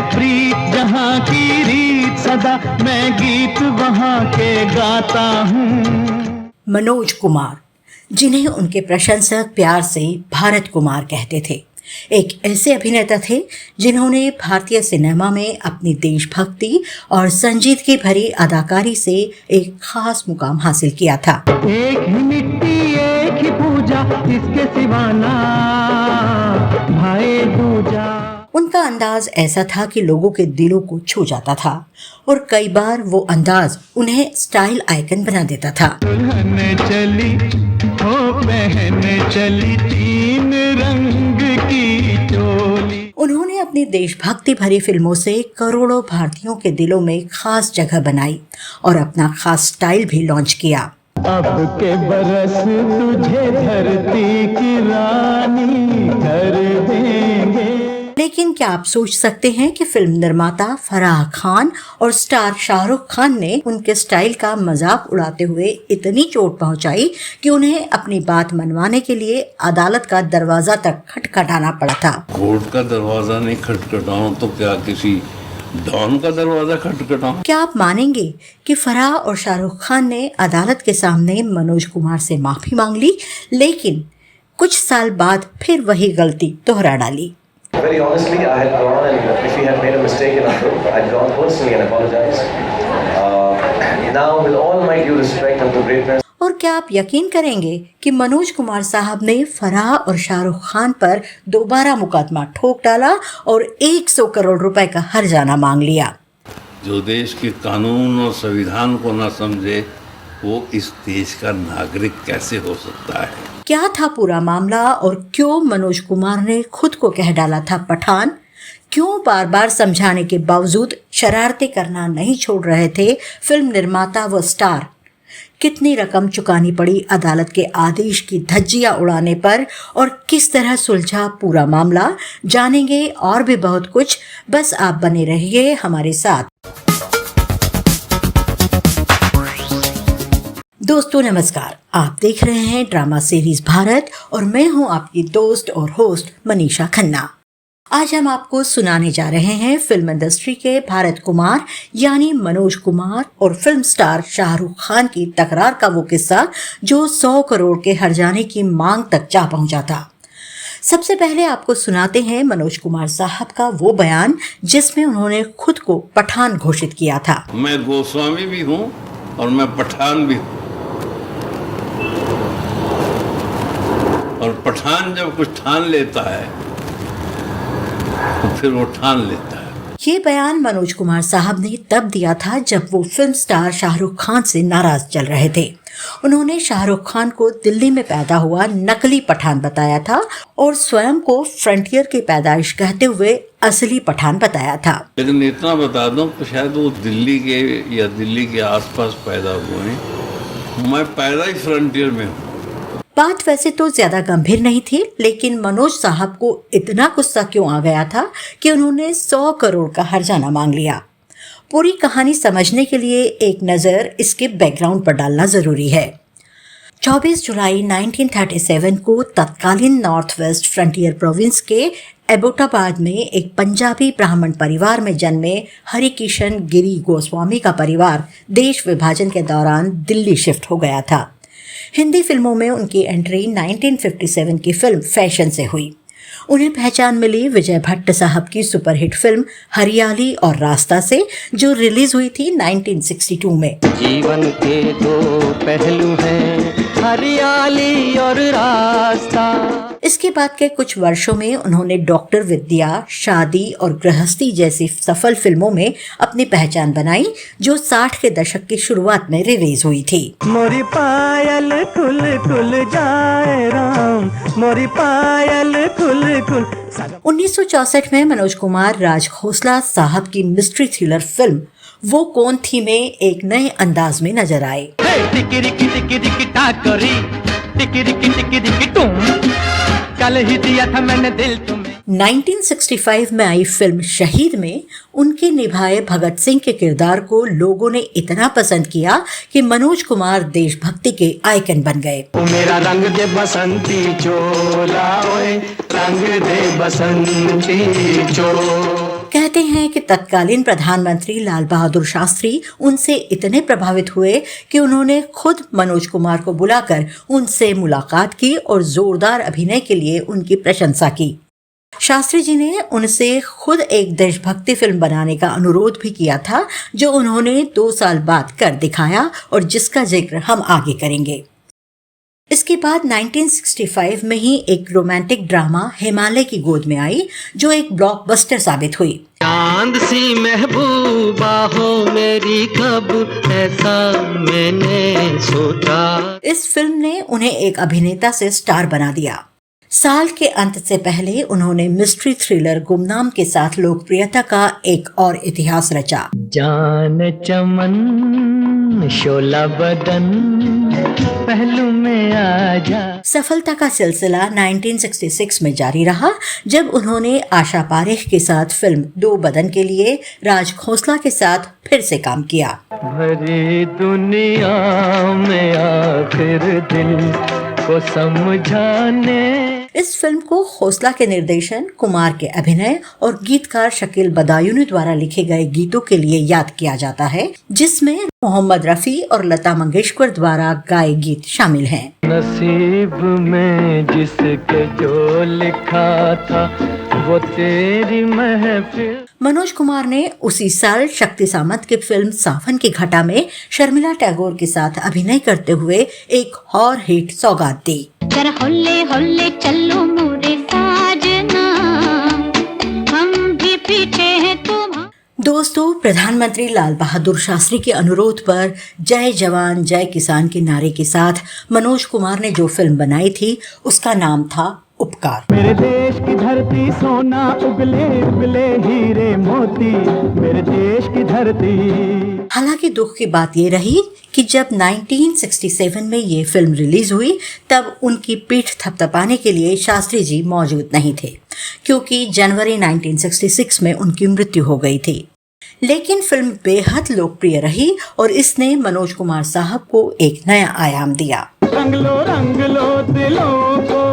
प्रीत जहाँ की रीत सदा, मैं गीत वहाँ के गाता हूँ। मनोज कुमार, जिन्हें उनके प्रशंसक प्यार से भारत कुमार कहते थे, एक ऐसे अभिनेता थे जिन्होंने भारतीय सिनेमा में अपनी देशभक्ति और संजीदगी भरी अदाकारी से एक खास मुकाम हासिल किया था। एक ही मिट्टी एक ही पूजा, इसके सिवाना भाई दूजा। उनका अंदाज ऐसा था कि लोगों के दिलों को छू जाता था और कई बार वो अंदाज उन्हें स्टाइल आइकन बना देता था। दुल्हन चली हो बहन चली, तीन रंग की चोली। उन्होंने अपनी देशभक्ति भरी फिल्मों से करोड़ों भारतीयों के दिलों में खास जगह बनाई और अपना खास स्टाइल भी लॉन्च किया। अब के बरस तुझे धरती की रानी कर देंगे। लेकिन क्या आप सोच सकते हैं कि फिल्म निर्माता फराह खान और स्टार शाहरुख खान ने उनके स्टाइल का मजाक उड़ाते हुए इतनी चोट पहुंचाई कि उन्हें अपनी बात मनवाने के लिए अदालत का दरवाजा तक खटखटाना पड़ा था। कोर्ट का दरवाजा नहीं खटखटाऊं तो क्या किसी डॉन का दरवाजा खटखटाऊं? क्या आप मानेंगे कि फराह और शाहरुख खान ने अदालत के सामने मनोज कुमार से माफी मांग ली, लेकिन कुछ साल बाद फिर वही गलती दोहरा डाली। Very honestly, I had gone and if he had made a mistake in a film, I'd gone personally and apologized. Now, with all my due respect and to greatness. और क्या आप यकीन करेंगे कि मनोज कुमार साहब ने फराह और शाहरुख खान पर दोबारा मुकदमा ठोक डाला और 100 करोड़ रुपए का हर्जाना मांग लिया। जो देश के कानून और संविधान को न समझे वो इस देश का नागरिक कैसे हो सकता है? क्या था पूरा मामला और क्यों मनोज कुमार ने खुद को कह डाला था पठान? क्यों बार बार समझाने के बावजूद शरारतें करना नहीं छोड़ रहे थे फिल्म निर्माता व स्टार? कितनी रकम चुकानी पड़ी अदालत के आदेश की धज्जियां उड़ाने पर और किस तरह सुलझा पूरा मामला? जानेंगे और भी बहुत कुछ, बस आप बने रहिए हमारे साथ। दोस्तों नमस्कार, आप देख रहे हैं ड्रामा सीरीज भारत और मैं हूं आपकी दोस्त और होस्ट मनीषा खन्ना। आज हम आपको सुनाने जा रहे हैं फिल्म इंडस्ट्री के भारत कुमार यानी मनोज कुमार और फिल्म स्टार शाहरुख खान की तकरार का वो किस्सा जो 100 करोड़ के हर्जाने की मांग तक जा पहुंचा था। सबसे पहले आपको सुनाते हैं मनोज कुमार साहब का वो बयान जिसमें उन्होंने खुद को पठान घोषित किया था। मैं गोस्वामी भी हूँ और मैं पठान भी हूँ, और पठान जब कुछ ठान लेता है तो फिर वो ठान लेता है। ये बयान मनोज कुमार साहब ने तब दिया था जब वो फिल्म स्टार शाहरुख खान से नाराज चल रहे थे। उन्होंने शाहरुख खान को दिल्ली में पैदा हुआ नकली पठान बताया था और स्वयं को फ्रंटियर की पैदाइश कहते हुए असली पठान बताया था। लेकिन इतना बता दूं कि शायद वो दिल्ली के या दिल्ली के आसपास पैदा हुए हैं, मैं पैदा ही फ्रंटियर में हूँ। बात वैसे तो ज्यादा गंभीर नहीं थी, लेकिन मनोज साहब को इतना गुस्सा क्यों आ गया था कि उन्होंने 100 करोड़ का हर्जाना मांग लिया। पूरी कहानी समझने के लिए एक नज़र इसके बैकग्राउंड पर डालना जरूरी है। 24 जुलाई 1937 को तत्कालीन नॉर्थ वेस्ट फ्रंटियर प्रोविंस के एबोटाबाद में एक पंजाबी ब्राह्मण परिवार में जन्मे हरिकिशन गिरी गोस्वामी का परिवार देश विभाजन के दौरान दिल्ली शिफ्ट हो गया था। हिंदी फिल्मों में उनकी एंट्री 1957 की फिल्म फैशन से हुई। उन्हें पहचान मिली विजय भट्ट साहब की सुपरहिट फिल्म हरियाली और रास्ता से, जो रिलीज हुई थी 1962 में। जीवन के दो पहलू हैं, हरियाली और रास्ता। इसके बाद के कुछ वर्षों में उन्होंने डॉक्टर विद्या, शादी और गृहस्थी जैसी सफल फिल्मों में अपनी पहचान बनाई, जो 60 के दशक की शुरुआत में रिलीज हुई थी। मोरी पायल खुल खुल जाए राम, मोरी पायल खुल खुल। 1964 में मनोज कुमार राज खोसला साहब की मिस्ट्री थ्रिलर फिल्म वो कौन थी में एक नए अंदाज में नजर आए। कल ही दिया था मैंने दिल तुम्हें। 1965 में आई फिल्म शहीद में उनके निभाए भगत सिंह के किरदार को लोगों ने इतना पसंद किया कि मनोज कुमार देशभक्ति के आइकन बन गए। मेरा रंग दे बसंती चोला ओए, रंग दे बसंती चोला। कहते हैं कि तत्कालीन प्रधानमंत्री लाल बहादुर शास्त्री उनसे इतने प्रभावित हुए कि उन्होंने खुद मनोज कुमार को बुलाकर उनसे मुलाकात की और जोरदार अभिनय के लिए उनकी प्रशंसा की। शास्त्री जी ने उनसे खुद एक देशभक्ति फिल्म बनाने का अनुरोध भी किया था, जो उन्होंने 2 साल बाद कर दिखाया और जिसका जिक्र हम आगे करेंगे। इसके बाद 1965 में ही एक रोमांटिक ड्रामा हिमालय की गोद में आई, जो एक ब्लॉकबस्टर साबित हुई। चांद सी महबूबा हो मेरी, कब ऐसा मैंने सोचा। इस फिल्म ने उन्हें एक अभिनेता से स्टार बना दिया। साल के अंत से पहले उन्होंने मिस्ट्री थ्रिलर गुमनाम के साथ लोकप्रियता का एक और इतिहास रचा। जान चमन शोला बदन पहलू में आजा। सफलता का सिलसिला 1966 में जारी रहा, जब उन्होंने आशा पारेख के साथ फिल्म 2 बदन के लिए राज खोसला के साथ फिर से काम किया। भरी दुनिया में आखिर दिल को समझाने। इस फिल्म को खोसला के निर्देशन, कुमार के अभिनय और गीतकार शकील बदायूनी द्वारा लिखे गए गीतों के लिए याद किया जाता है, जिसमें मोहम्मद रफी और लता मंगेशकर द्वारा गाए गीत शामिल हैं। नसीब में जिसके जो लिखा था वो तेरी महफिल। मनोज कुमार ने उसी साल शक्ति सामंत की फिल्म सावन की घटा में शर्मिला टैगोर के साथ अभिनय करते हुए एक और हिट सौगात दी। जरा होले होले चलो मोरे साजना, हम भी पीछे हैं तुम। दोस्तों, प्रधानमंत्री लाल बहादुर शास्त्री के अनुरोध पर जय जवान जय किसान के नारे के साथ मनोज कुमार ने जो फिल्म बनाई थी, उसका नाम था उपकार। मेरे देश की धरती सोना उगले उगले हीरे मोती, मेरे देश की धरती। हालांकि दुख की बात ये रही कि जब 1967 में ये फिल्म रिलीज हुई, तब उनकी पीठ थपथपाने के लिए शास्त्री जी मौजूद नहीं थे, क्योंकि जनवरी 1966 में उनकी मृत्यु हो गई थी। लेकिन फिल्म बेहद लोकप्रिय रही और इसने मनोज कुमार साहब को एक नया आयाम दिया। रंग लो दिलों को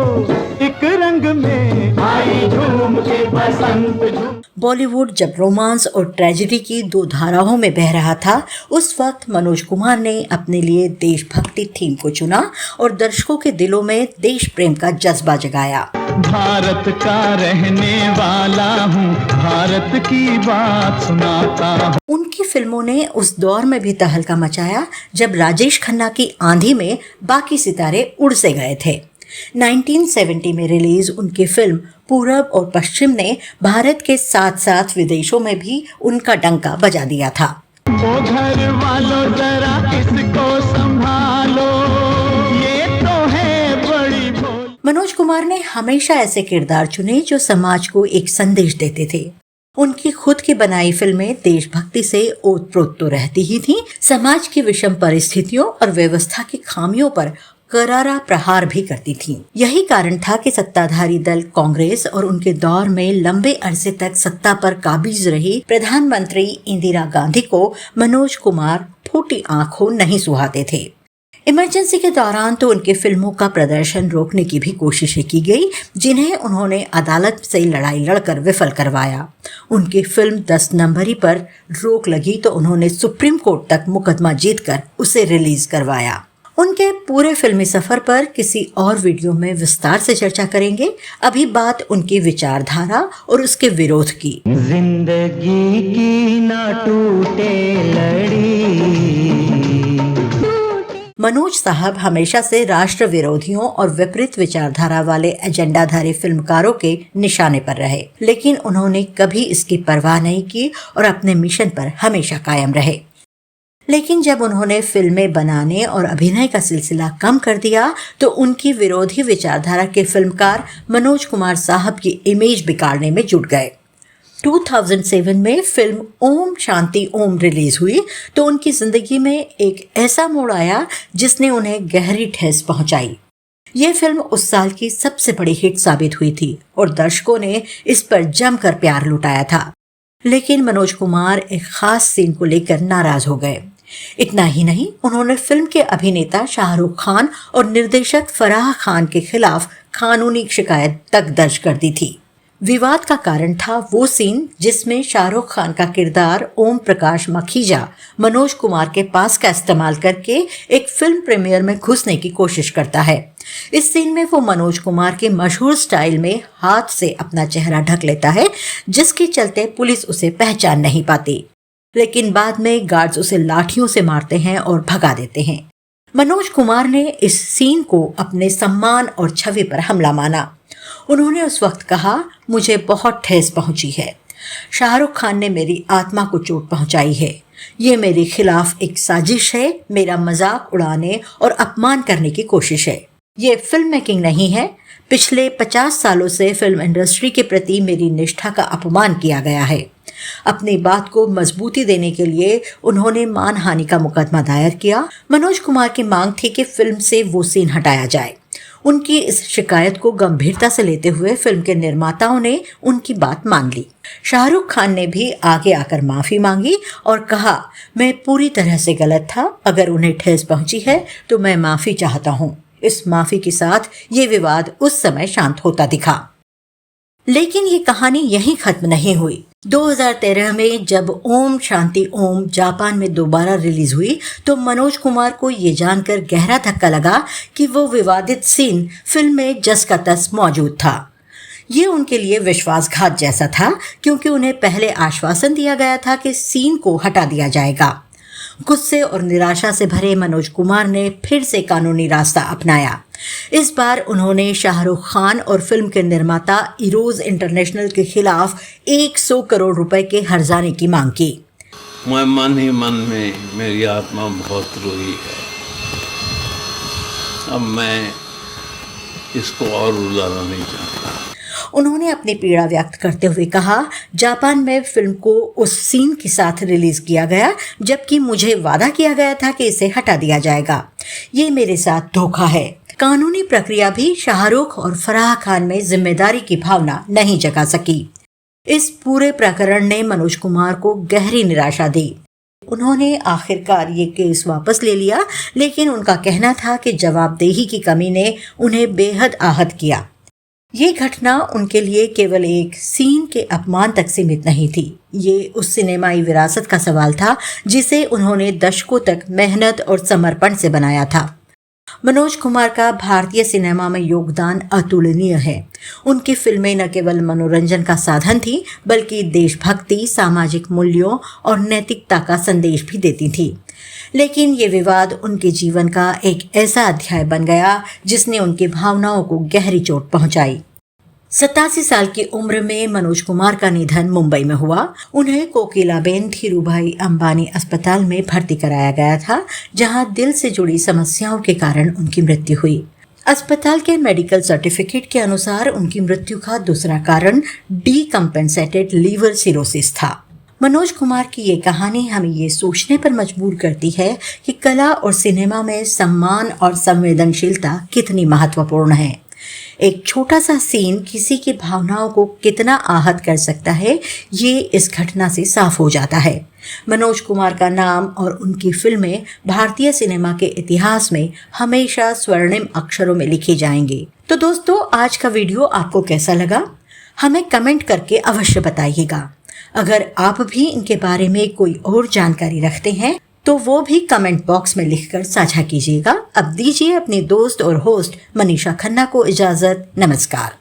एक रंग में, आई झूम के बसंत झूम। बॉलीवुड जब रोमांस और ट्रेजेडी की 2 धाराओं में बह रहा था, उस वक्त मनोज कुमार ने अपने लिए देशभक्ति थीम को चुना और दर्शकों के दिलों में देश प्रेम का जज्बा जगाया। भारत का रहने वाला हूँ, भारत की बात सुनाता हूँ। उनकी फिल्मों ने उस दौर में भी तहलका मचाया, जब राजेश खन्ना की आंधी में बाकी सितारे उड़ से गए थे। 1970 में रिलीज उनकी फिल्म पूरब और पश्चिम ने भारत के साथ साथ विदेशों में भी उनका डंका बजा दिया था। ओ घर वालों जरा इसको संभालो, ये तो है बड़ी भोल। मनोज कुमार ने हमेशा ऐसे किरदार चुने जो समाज को एक संदेश देते थे। उनकी खुद की बनाई फिल्में देशभक्ति से ओतप्रोत तो रहती ही थीं, समाज की विषम परिस्थितियों और व्यवस्था की खामियों पर करारा प्रहार भी करती थीं। यही कारण था कि सत्ताधारी दल कांग्रेस और उनके दौर में लंबे अरसे तक सत्ता पर काबिज रही प्रधानमंत्री इंदिरा गांधी को मनोज कुमार फूटी आंखों नहीं सुहाते थे। इमरजेंसी के दौरान तो उनके फिल्मों का प्रदर्शन रोकने की भी कोशिशें की गई, जिन्हें उन्होंने अदालत से लड़ाई लड़कर विफल करवाया। उनकी फिल्म 10 नंबरी पर रोक लगी तो उन्होंने सुप्रीम कोर्ट तक मुकदमा जीतकर उसे रिलीज करवाया। उनके पूरे फिल्मी सफर पर किसी और वीडियो में विस्तार से चर्चा करेंगे। अभी बात उनकी विचारधारा और उसके विरोध की। जिंदगी की ना टूटे लड़ी। मनोज साहब हमेशा से राष्ट्र विरोधियों और विपरीत विचारधारा वाले एजेंडाधारी फिल्मकारों के निशाने पर रहे, लेकिन उन्होंने कभी इसकी परवाह नहीं की और अपने मिशन पर हमेशा कायम रहे। लेकिन जब उन्होंने फिल्में बनाने और अभिनय का सिलसिला कम कर दिया, तो उनकी विरोधी विचारधारा के फिल्मकार मनोज कुमार साहब की इमेज बिगाड़ने में जुट गए। 2007 में फिल्म ओम शांति ओम रिलीज हुई तो उनकी जिंदगी में एक ऐसा मोड़ आया जिसने उन्हें गहरी ठेस पहुंचाई। ये फिल्म उस साल की सबसे बड़ी हिट साबित हुई थी और दर्शकों ने इस पर जमकर प्यार लुटाया था। लेकिन मनोज कुमार एक खास सीन को लेकर नाराज हो गए। इतना ही नहीं, उन्होंने फिल्म के अभिनेता शाहरुख खान और निर्देशक फराह खान के खिलाफ कानूनी शिकायत तक दर्ज कर दी थी। विवाद का कारण था वो सीन जिसमें शाहरुख खान का किरदार ओम प्रकाश मखीजा मनोज कुमार के पास का इस्तेमाल करके एक फिल्म प्रीमियर में घुसने की कोशिश करता है। इस सीन में वो मनोज कुमार के मशहूर स्टाइल में हाथ से अपना चेहरा ढक लेता है, जिसके चलते पुलिस उसे पहचान नहीं पाती। लेकिन बाद में गार्ड्स उसे लाठियों से मारते हैं और भगा देते हैं। मनोज कुमार ने इस सीन को अपने सम्मान और छवि पर हमला माना। उन्होंने उस वक्त कहा, मुझे बहुत ठेस पहुंची है। शाहरुख खान ने मेरी आत्मा को चोट पहुंचाई है। ये मेरे खिलाफ एक साजिश है, मेरा मजाक उड़ाने और अपमान करने की कोशिश है। ये फिल्म मेकिंग नहीं है। पिछले 50 सालों से फिल्म इंडस्ट्री के प्रति मेरी निष्ठा का अपमान किया गया है। अपनी बात को मजबूती देने के लिए उन्होंने मानहानि का मुकदमा दायर किया। मनोज कुमार की मांग थी कि फिल्म से वो सीन हटाया जाए। उनकी इस शिकायत को गंभीरता से लेते हुए फिल्म के निर्माताओं ने उनकी बात मान ली। शाहरुख खान ने भी आगे आकर माफी मांगी और कहा, मैं पूरी तरह से गलत था। अगर उन्हें ठेस पहुंची है तो मैं माफी चाहता हूं। इस माफी के साथ ये विवाद उस समय शांत होता दिखा। लेकिन ये कहानी यहीं खत्म नहीं हुई। 2013 में जब ओम शांति ओम जापान में दोबारा रिलीज हुई तो मनोज कुमार को ये जानकर गहरा धक्का लगा कि वो विवादित सीन फिल्म में जस का तस मौजूद था। ये उनके लिए विश्वासघात जैसा था, क्योंकि उन्हें पहले आश्वासन दिया गया था कि सीन को हटा दिया जाएगा। गुस्से और निराशा से भरे मनोज कुमार ने फिर से कानूनी रास्ता अपनाया। इस बार उन्होंने शाहरुख खान और फिल्म के निर्माता इरोज इंटरनेशनल के खिलाफ 100 करोड़ रुपए के हर्जाने की मांग की। मैं मन ही मन में मेरी आत्मा बहुत रोई है। अब मैं इसको और रुलाना नहीं चाहता। उन्होंने अपनी पीड़ा व्यक्त करते हुए कहा, जापान में फिल्म को उस सीन के साथ रिलीज किया गया जबकि मुझे वादा किया गया था कि इसे हटा दिया जाएगा। ये मेरे साथ धोखा है। कानूनी प्रक्रिया भी शाहरुख और फराह खान में जिम्मेदारी की भावना नहीं जगा सकी। इस पूरे प्रकरण ने मनोज कुमार को गहरी निराशा दी। उन्होंने आखिरकार ये केस वापस ले लिया, लेकिन उनका कहना था कि जवाबदेही की कमी ने उन्हें बेहद आहत किया। ये घटना उनके लिए केवल एक सीन के अपमान तक सीमित नहीं थी। ये उस सिनेमाई विरासत का सवाल था जिसे उन्होंने दशकों तक मेहनत और समर्पण से बनाया था। मनोज कुमार का भारतीय सिनेमा में योगदान अतुलनीय है। उनकी फिल्में न केवल मनोरंजन का साधन थी, बल्कि देशभक्ति, सामाजिक मूल्यों और नैतिकता का संदेश भी देती थी। लेकिन ये विवाद उनके जीवन का एक ऐसा अध्याय बन गया जिसने उनकी भावनाओं को गहरी चोट पहुंचाई। 87 साल की उम्र में मनोज कुमार का निधन मुंबई में हुआ। उन्हें कोकिलाबेन धीरूभाई अंबानी अस्पताल में भर्ती कराया गया था, जहां दिल से जुड़ी समस्याओं के कारण उनकी मृत्यु हुई। अस्पताल के मेडिकल सर्टिफिकेट के अनुसार उनकी मृत्यु का दूसरा कारण डीकम्पेंसेटेड लीवर सिरोसिस था। मनोज कुमार की ये कहानी हमें ये सोचने पर मजबूर करती है कि कला और सिनेमा में सम्मान और संवेदनशीलता कितनी महत्वपूर्ण है। एक छोटा सा सीन किसी की भावनाओं को कितना आहत कर सकता है, ये इस घटना से साफ हो जाता है। मनोज कुमार का नाम और उनकी फिल्में भारतीय सिनेमा के इतिहास में हमेशा स्वर्णिम अक्षरों में लिखी जाएंगी। तो दोस्तों, आज का वीडियो आपको कैसा लगा? हमें कमेंट करके अवश्य बताइएगा। अगर आप भी इनके बारे में कोई और जानकारी रखते हैं तो वो भी कमेंट बॉक्स में लिखकर साझा कीजिएगा। अब दीजिए अपनी दोस्त और होस्ट मनीषा खन्ना को इजाजत। नमस्कार।